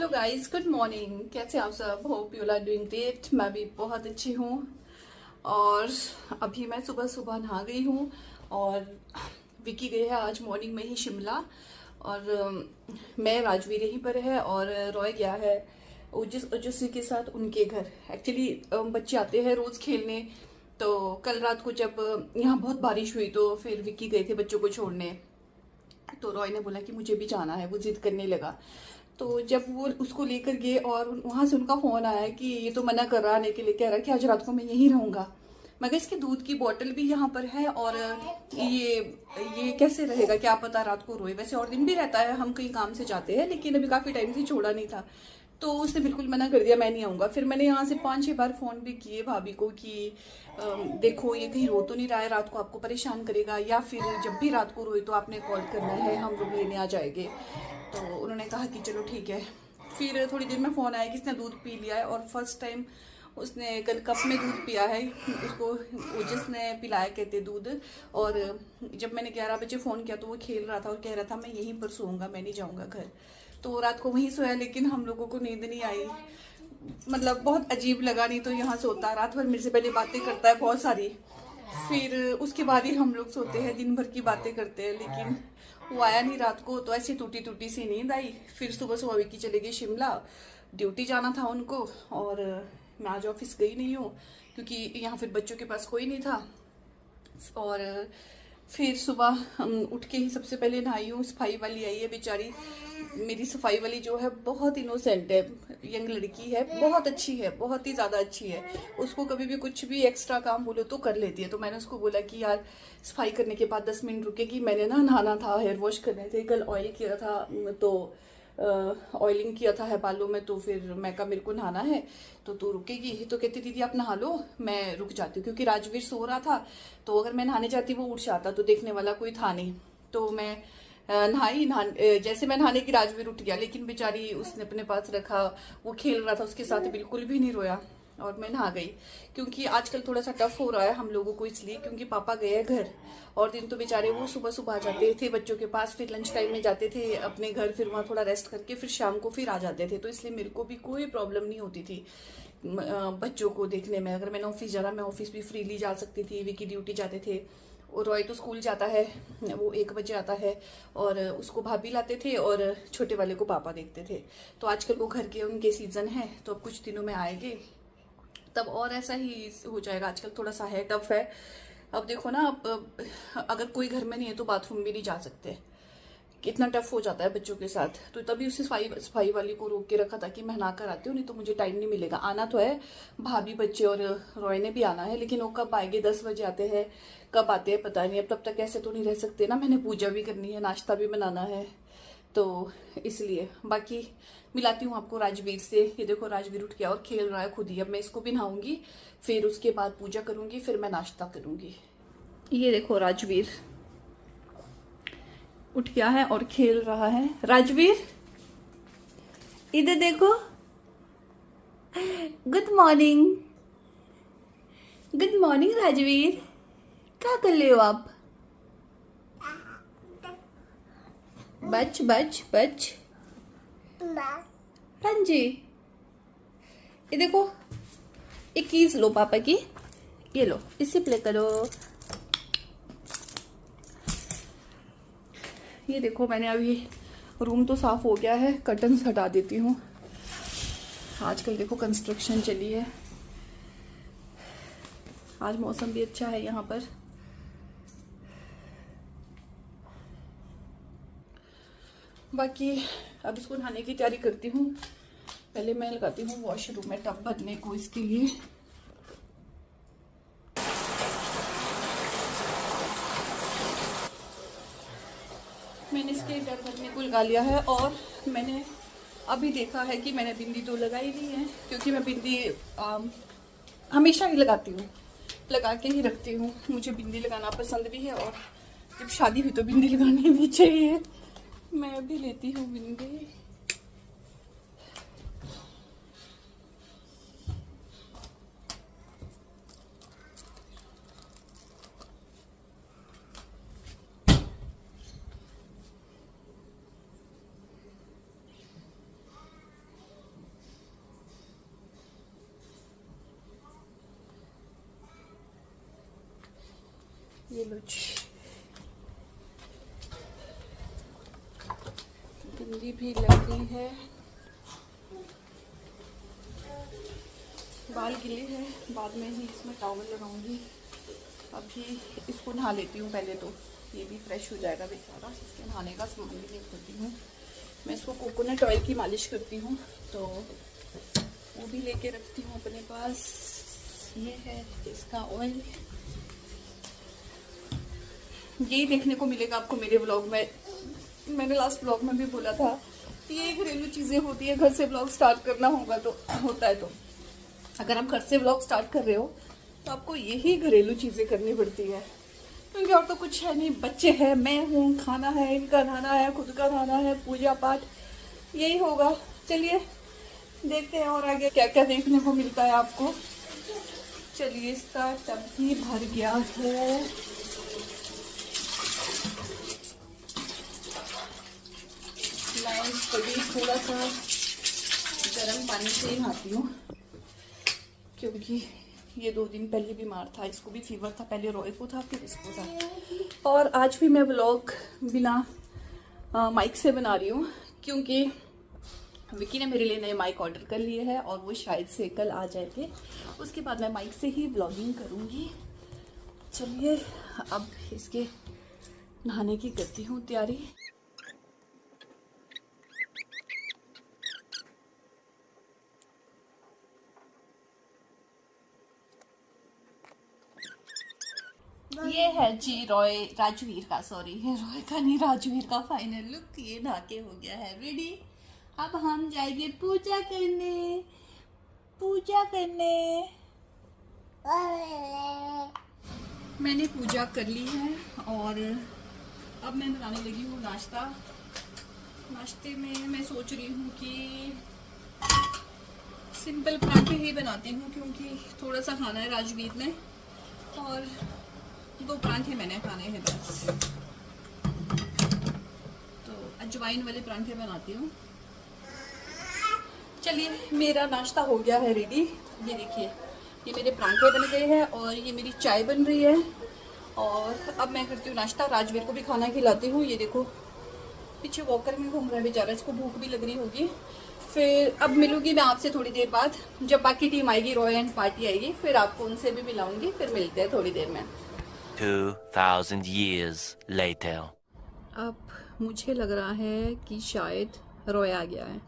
Hello guys, good morning. कैसे आप सब? Hope you are doing great. मैं भी बहुत अच्छी हूँ। और अभी मैं सुबह सुबह नहा गई हूँ और विकी गए है आज मॉर्निंग में ही शिमला। और मैं राजवीर यहीं पर है और रॉय गया है ओजस ओजस्वी के साथ उनके घर। एक्चुअली बच्चे आते हैं रोज खेलने। तो कल रात को जब यहाँ बहुत बारिश हुई तो फिर विकी गए थे बच्चों को छोड़ने। तो रॉय ने बोला कि मुझे भी जाना है, वो जिद करने लगा। तो जब वो उसको लेकर गए और वहां से उनका फोन आया कि ये तो मना कर रहा आने के लिए, कह रहा कि आज रात को मैं यहीं रहूंगा। मगर इसकी दूध की बोतल भी यहाँ पर है और ये कैसे रहेगा क्या पता रात को रोए। वैसे और दिन भी रहता है, हम कहीं काम से जाते हैं, लेकिन अभी काफी टाइम से छोड़ा नहीं था। तो उसने बिल्कुल मना कर दिया, मैं नहीं आऊंगा। फिर मैंने यहाँ से 5-6 बार फोन भी किए भाभी को कि देखो ये कहीं रो तो नहीं रहा है, रात को आपको परेशान करेगा, या फिर जब भी रात को रोए तो आपने कॉल करना है, हम लोग लेने आ जाएंगे। तो उन्होंने कहा कि चलो ठीक है। फिर थोड़ी देर में फोन आया कि इसने दूध पी लिया है और फर्स्ट टाइम उसने कल कप में दूध पिया है। उसको ओजस ने पिलाया कहते दूध। और जब मैंने 11 बजे फ़ोन किया तो वो खेल रहा था और कह रहा था मैं यहीं पर सोऊंगा, मैं नहीं जाऊंगा घर। तो रात को वहीं सोया, लेकिन हम लोगों को नींद नहीं आई। मतलब बहुत अजीब लगा। नहीं तो यहाँ सोता रात भर मेरे से पहले बातें करता है बहुत सारी, फिर उसके बाद ही हम लोग सोते हैं, दिन भर की बातें करते हैं। लेकिन वो आया नहीं रात को, तो ऐसी टूटी टूटी सी नींद आई। फिर सुबह सुबह विकी चले गए शिमला, ड्यूटी जाना था उनको। और मैं आज ऑफिस गई नहीं हूँ क्योंकि यहाँ फिर बच्चों के पास कोई नहीं था। और फिर सुबह उठ के ही सबसे पहले नहाई हूँ। सफाई वाली आई है बेचारी, मेरी सफाई वाली जो है बहुत इनोसेंट है, यंग लड़की है, बहुत अच्छी है, बहुत ही ज़्यादा अच्छी है। उसको कभी भी कुछ भी एक्स्ट्रा काम बोलो तो कर लेती है। तो मैंने उसको बोला कि यार सफाई करने के बाद 10 मिनट रुकेगी, मैंने ना नहाना था, हेयर वॉश करने थे, कल ऑयल किया था तो ऑयलिंग किया था है बालों में। तो फिर मैं कहा मेरे को नहाना है तो तू रुकेगी? तो कहती दीदी आप नहा लो, मैं रुक जाती हूँ, क्योंकि राजवीर सो रहा था। तो अगर मैं नहाने जाती वो उठ जाता, तो देखने वाला कोई था नहीं। तो मैं जैसे मैं नहाने की राजवीर उठ गया, लेकिन बेचारी उसने अपने पास रखा, वो खेल रहा था उसके साथ, बिल्कुल भी नहीं रोया। और मैं नहा गई क्योंकि आजकल थोड़ा सा टफ हो रहा है हम लोगों को, इसलिए क्योंकि पापा गए हैं घर। और दिन तो बेचारे वो सुबह सुबह आ जाते थे बच्चों के पास, फिर लंच टाइम में जाते थे अपने घर, फिर वहाँ थोड़ा रेस्ट करके फिर शाम को फिर आ जाते थे। तो इसलिए मेरे को भी कोई प्रॉब्लम नहीं होती थी बच्चों को देखने में। अगर मैंने ऑफिस जाना, मैं ऑफिस भी फ्रीली जा सकती थी। विकी ड्यूटी जाते थे और रॉय तो स्कूल जाता है, वो 1 बजे आता है। और उसको भाभी लाते थे और छोटे वाले को पापा देखते थे। तो आजकल वो घर के उनके सीजन है, तो अब कुछ दिनों में आएंगे तब और ऐसा ही हो जाएगा। आजकल थोड़ा सा है, टफ है। अब देखो ना, अब अगर कोई घर में नहीं है तो बाथरूम भी नहीं जा सकते, कितना टफ हो जाता है बच्चों के साथ। तो तभी उसे सफाई वाली को रोक के रखा था कि मैं नहा कर आती हूँ, नहीं तो मुझे टाइम नहीं मिलेगा। आना तो है, भाभी बच्चे और रॉय ने भी आना है, लेकिन वो कब आएंगे? 10 बजे आते हैं, कब आते हैं पता नहीं। अब तब तक ऐसे तो नहीं रह सकते ना, मैंने पूजा भी करनी है, नाश्ता भी बनाना है। तो इसलिए बाकी मिलाती हूँ आपको राजवीर से। ये देखो राजवीर उठ गया और खेल रहा है खुद ही। अब मैं इसको भी नहाऊंगी, फिर उसके बाद पूजा करूंगी, फिर मैं नाश्ता करूंगी। ये देखो राजवीर उठ गया है और खेल रहा है। राजवीर इधर देखो, good morning. Good morning Rajveer, क्या कर रहे हो आप? बच बच बच। हाँ जी, ये देखो, एक कीज लो पापा की, ये लो, इससे प्ले करो। ये देखो मैंने अभी, रूम तो साफ हो गया है, कर्टन्स हटा देती हूँ। आजकल देखो कंस्ट्रक्शन चली है, आज मौसम भी अच्छा है यहाँ पर। बाकी अब इसको नहाने की तैयारी करती हूँ। पहले मैं लगाती हूँ वॉशरूम में टब भरने को इसके लिए। मैंने इसके टब भरने को लगा लिया है। और मैंने अभी देखा है कि मैंने बिंदी तो लगाई नहीं है, क्योंकि मैं बिंदी हमेशा ही लगाती हूँ, लगा के ही रखती हूँ। मुझे बिंदी लगाना पसंद भी है, और जब शादी हुई तो बिंदी लगानी भी चाहिए। मैं भी लेती हूँ बिंदी। ये लो जी, बिंदी भी लग गई है, बाल गिले हैं, बाद में ही इसमें टॉवल लगाऊंगी। अभी इसको नहा लेती हूँ पहले, तो ये भी फ्रेश हो जाएगा बेचारा। इसके नहाने का सामान भी नहीं खोलती हूँ मैं। इसको कोकोनट ऑयल की मालिश करती हूँ, तो वो भी लेके रखती हूँ अपने पास। ये है इसका ऑयल। यही देखने को मिलेगा आपको मेरे व्लॉग में। मैंने लास्ट व्लॉग में भी बोला था कि ये घरेलू चीज़ें होती है, घर से व्लॉग स्टार्ट करना होगा तो होता है। तो अगर आप घर से व्लॉग स्टार्ट कर रहे हो तो आपको यही घरेलू चीज़ें करनी पड़ती है, क्योंकि और तो कुछ है नहीं। बच्चे हैं, मैं हूँ, खाना है, इनका नहाना है, खुद का नहाना है, पूजा पाठ, यही होगा। चलिए देखते हैं और आगे क्या क्या देखने को मिलता है आपको। चलिए, इसका टब भी भर गया है। मैं इसको भी थोड़ा सा गर्म पानी से ही नहाती हूँ, क्योंकि ये 2 दिन पहले बीमार था, इसको भी फीवर था। पहले रॉय को था, फिर इसको था। और आज भी मैं व्लॉग बिना माइक से बना रही हूँ, क्योंकि विकी ने मेरे लिए नए माइक ऑर्डर कर लिए हैं और वो शायद से कल आ जाएंगे। उसके बाद मैं माइक से ही व्लॉगिंग करूँगी। चलिए अब इसके नहाने की करती हूँ तैयारी। ये है जी राजवीर का, सॉरी रॉय का नहीं, राजवीर का फाइनल लुक। ये नहा के हो गया है रेडी। अब हम जाएंगे पूजा करने, पूजा करने। मैंने पूजा कर ली है और अब मैं बनाने लगी हूँ नाश्ता। नाश्ते में मैं सोच रही हूँ कि सिंपल पराठे ही बनाती हूँ, क्योंकि थोड़ा सा खाना है राजवीर ने और 2 परांठे मैंने खाने हैं बस। तो अजवाइन वाले परांठे बनाती हूँ। चलिए, मेरा नाश्ता हो गया है रेडी। ये देखिए, ये मेरे परांठे बन गए हैं और ये मेरी चाय बन रही है। और अब मैं करती हूँ नाश्ता, राजवीर को भी खाना खिलाती हूँ। ये देखो पीछे वॉकर में घूम रहा है बेचारा, इसको भूख भी लग रही होगी। फिर अब मिलूंगी मैं आपसे थोड़ी देर बाद, जब बाकी टीम आएगी, रॉय एंड पार्टी आएगी, फिर आपको उनसे भी मिलाऊंगी। फिर मिलते हैं थोड़ी देर में। 2000 years later. अब मुझे लग रहा है कि शायद रॉय आ गया है,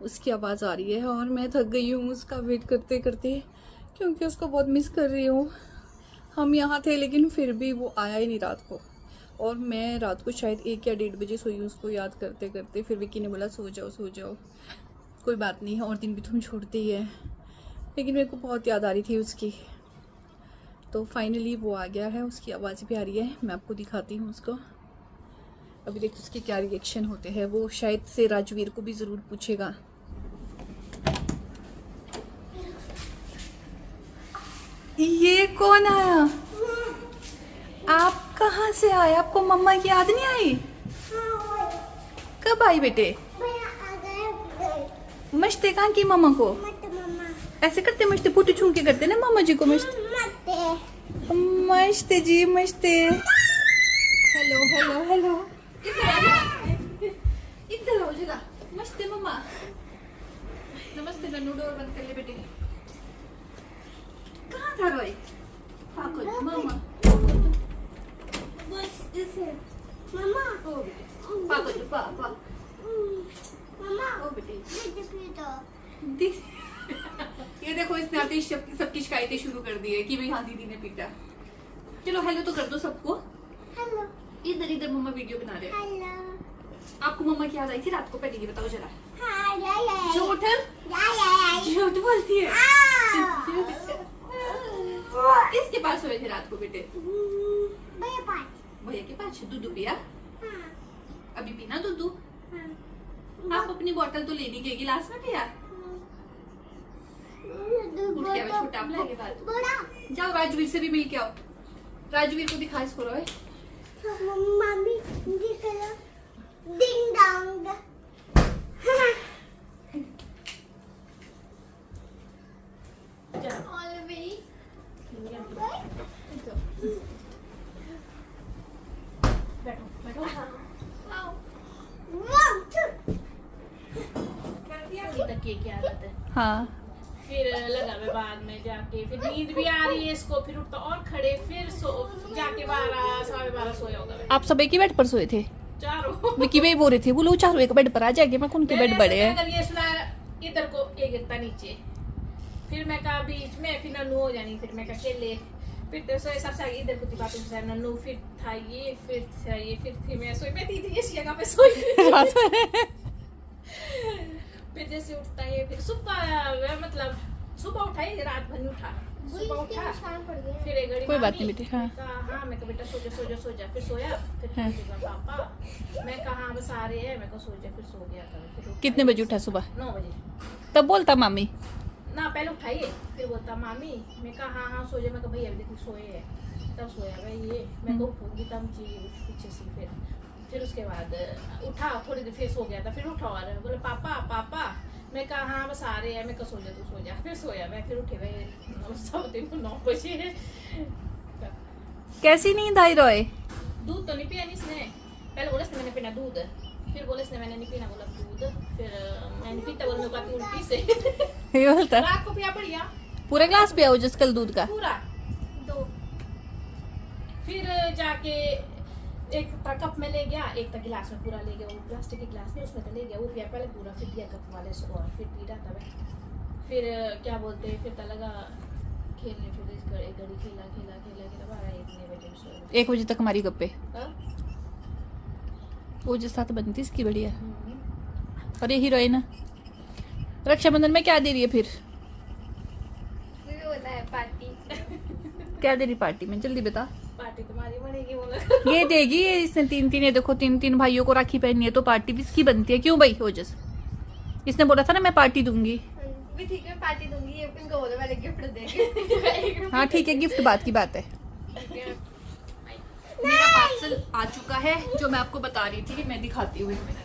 उसकी आवाज़ आ रही है और मैं थक गई हूँ उसका वेट करते करते, क्योंकि उसको बहुत मिस कर रही हूँ। हम यहाँ थे लेकिन फिर भी वो आया ही नहीं रात को, और मैं रात को शायद 1 या 1:30 बजे सोई उसको याद करते करते। फिर विकी ने बोला सो जाओ सो जाओ, कोई बात नहीं है, और दिन भी तुम छोड़ते ही है। लेकिन मेरे को बहुत याद आ रही थी उसकी। तो फाइनली वो आ गया है, उसकी आवाज़ भी आ रही है। मैं आपको दिखाती हूँ उसको। अभी देखो उसके क्या रिएक्शन होते हैं। वो शायद से राजवीर को भी ज़रूर पूछेगा। ये कौन आया? आप कहाँ से आए? आपको मम्मा की याद नहीं आई? कब आई बेटे? मस्ते कहाँ की मम्मा को? ऐसे करते मस्ते, फुट छू के करते ना मम्मा जी को मस्ते। मस्ते जी मस्ते। हेलो हेलो हेलो, इधर आओ जरा। मस्ते मम्मा, नमस्ते। नन्नू डोर बंद कर ले बेटे। कहाँ था रॉय? पाको मम्मा, बस इसे मम्मा। ओ बेटे पाको जी, पापा मम्मा। ओ बेटे ये देखो, इसने आते ही सबकी शिकायतें शुरू कर दी है कि भाई हाँ दीदी ने पीटा। चलो हेलो तो कर दो सबको। हेलो। इधर इधर मम्मा वीडियो बना रहे हैं। हेलो। आपको मम्मा की याद आई थी रात को? पहले ये बताओ जरा। झूठ झूठ बोलती है। किसके पास सोए थे रात को बेटे? भैया के पास। दूध पिया? अभी पीना दूध? आप अपनी बोतल तो लेनी के गिलास में पिया? उठ गया मैं छोटा आपने के बाद। जाओ राजवीर से भी मिल के आओ। राजवीर को दिखा इसको रॉय। मम्मी दिखा डिंग डोंग। तकिए की आदत है। हाँ फिर लगा मैं बाद में जाके, फिर नींद भी आ रही है इसको, फिर उठता और खड़े, फिर जाके 12 साढ़े 12 सोया होगा। आप सब एक ही बेड पर सोए थे? चारों विकी भाई बोल रहे थे, बोलो चारों एक बेड पर आ जाएंगे। मैं कौन के बेड बड़े हैं? अगर ये सुना इधर को ये गिरता नीचे, फिर मैं कहा बीच में, फिर नन्नू हो जानी, फिर मैं कहा अकेले, फिर तो सोए सबसे आगे इधर को बातों से नन्नू, फिर था ये, फिर था ये, फिर थी मैं सोई, मैं थी इस जगह पे सोई। फिर जैसे उठता है, फिर सुबह मतलब सुबह उठा ही, रात भर नहीं उठा, सुबह उठा, फिर एक घड़ी कोई बात नहीं बेटे। हाँ हाँ मैं कहा बेटा सो जा सो जा सो जा, फिर सोया, फिर हाँ। पापा मैं कहा बस आ रहे हैं, मैं कहा सो जा, फिर सो गया था। फिर उठा, कितने बजे उठा सुबह? 9 बजे। तब बोलता मामी ना पहले उठाइए, फिर बोलता मामी, मैं कहा हाँ हाँ सो जा, मैं कहा भैया अभी देखो सोए है, तब सोया भाई ये, मैं कहा उठूंगी तब जी पीछे से, फिर उसके बाद उठा, थोड़ी देर फिर सो गया था, फिर उठा और बोले पापा पापा, मैं कहा हाँ बस आ रहे हैं, मैं कहा सो जा तू सो जा, फिर सोया मैं, फिर उठे भाई सब दिन को 9 बजे। कैसी नींद आई रोए? दूध तो नहीं पिया नहीं इसने, पहले बोला इसने मैंने पीना दूध, फिर बोले इसने मैंने नहीं पीना, बोला दूध, फिर मैंने पीता, बोला मैं कहती उल्टी से। ये बोलता रात को पिया बढ़िया, पूरा ग्लास पिया हो जिस कल दूध का? पूरा 2। फिर जाके एक कप में ले गया, एक तक गिलास में पूरा ले गया, वो प्लास्टिक के गिलास में उसमें तो ले गया, वो पिया पहले पूरा, फिर दिया कप वाले को, और फिर पी रहा था मैं। फिर क्या बोलते, फिर तो लगा खेलने, फिर एक घड़ी खेला 12-1 बजे सोया। 1 बजे तक हमारी गप्पे, हाँ? वो जिस साथ बनती इसकी बढ़िया। और ये हीरोइन रक्षाबंधन में क्या दे रही है फिर? पार्टी। क्या दे रही पार्टी में, जल्दी बता। पार्टी तुम्हारी बनेगी, बोला ये देगी, ये इसने 3 ये देखो 3 भाइयों को राखी पहननी है, तो पार्टी भी इसकी बनती है। क्यों भाई ओजस? इसने बोला था ना मैं पार्टी दूंगी। भी ठीक है पार्टी दूंगी, ये इनको बोलो मैंने गिफ्ट देंगे। हाँ ठीक है, गिफ्ट बात की बात है। मेरा पार्सल आ चुका है, जो मैं आपको बता रही थी, मैं दिखाती हूँ 1 मिनट।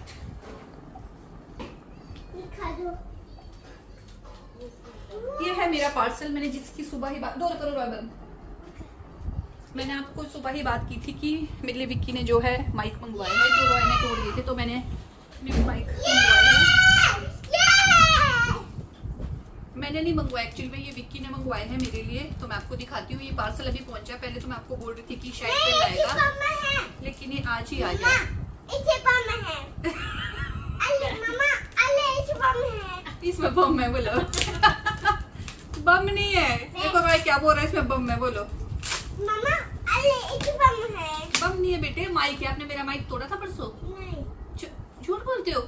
ये है मेरा पार्सल, मैंने जिसकी सुबह ही बात, दौर करो बंद। मैंने आपको सुबह ही बात की थी कि मेरे लिए विक्की ने जो है माइक मंगवाया है, जो रॉय ने तोड़ दिए थे, तो मैंने माइक मंगवाया है। मैंने नहीं मंगवाया एक्चुअली में, ये विक्की ने मंगवाए हैं मेरे लिए, तो मैं आपको दिखाती हूँ। ये पार्सल अभी पहुंचा, पहले तो मैं आपको बोल रही थी कि शायद कल आएगा, लेकिन ये आज ही आ गया। इसमें बम है, बोलो। बम नहीं है, देखो भाई क्या बोल रहा है, इसमें बम है, बोलो। बम नहीं है बेटे, माइक है। आपने मेरा माइक तोड़ा था परसों? झूठ बोलते हो।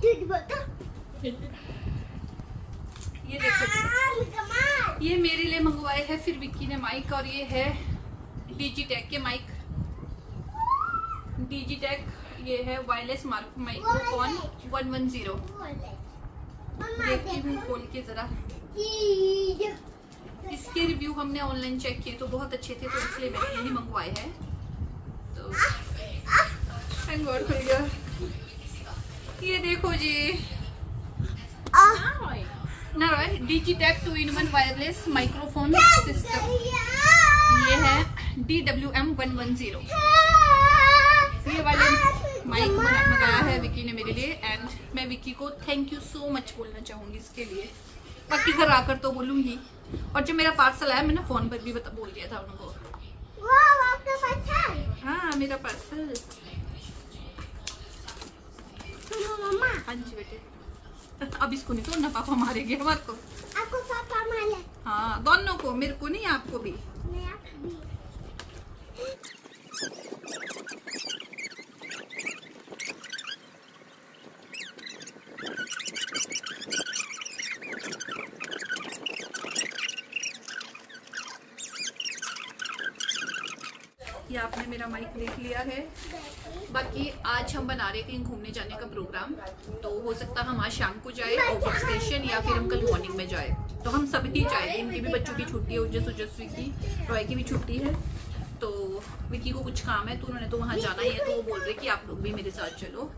ये देखो, ये मेरे लिए मंगवाए हैं फिर विक्की ने माइक, और ये है डिजिटेक के माइक। डिजिटेक ये है वायरलेस माइक्रोफोन 110। देखती हूँ खोल के जरा। इसके रिव्यू हमने ऑनलाइन चेक किए तो बहुत अच्छे थे, तो इसलिए मैंने यही मंगवाए हैं। तो थैंक गॉड खुल गया। ये देखो जी, ना Digitek 2-in-1 wireless microphone system. ये है DWM 110। ये वाले माइक मंगाया है विकी ने मेरे लिए, एंड मैं विकी को थैंक यू सो मच बोलना चाहूंगी इसके लिए। बाकी घर आकर तो बोलूंगी। और जब मेरा पार्सल आया, मैंने फोन पर भी बोल दिया था उनको। हाँ मेरा पार्सल। हाँ जी बेटे, अब इसको नहीं तोड़ना, पापा मारेंगे हमारे को। आपको पापा मारे। हाँ दोनों को, मेरे को नहीं, आपको भी। ये आपने मेरा माइक देख लिया है। बाकी आज हम बना रहे थे घूमने जाने का प्रोग्राम, तो हो सकता है हम आज शाम को जाए आउट ऑफ स्टेशन, या फिर हम कल मॉर्निंग में जाए। तो हम सब ही जाएंगे, इनकी भी बच्चों की छुट्टी है, उजस्वी की, रॉय की भी छुट्टी है। तो विकी को कुछ काम है, तो उन्होंने तो वहाँ जाना ही है, तो वो बोल रहे कि आप लोग भी मेरे साथ चलो।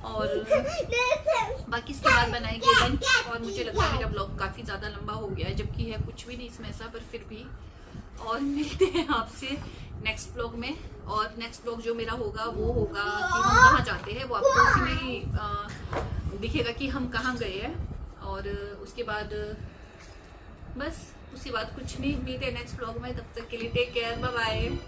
और बाकी इसके बाद बनाएंगे लंच। और मुझे लगता है मेरा ब्लॉग काफ़ी ज़्यादा लंबा हो गया है, जबकि है कुछ भी नहीं इसमें ऐसा, पर फिर भी। और मिलते हैं आपसे नेक्स्ट ब्लॉग में। और नेक्स्ट ब्लॉग जो मेरा होगा वो होगा कि हम कहाँ जाते हैं, वो आपको उसी में ही दिखेगा कि हम कहाँ गए हैं। और उसके बाद बस उसके बाद कुछ नहीं। मिलते हैं नेक्स्ट व्लॉग में, तब तक के लिए टेक केयर, बाय बाय।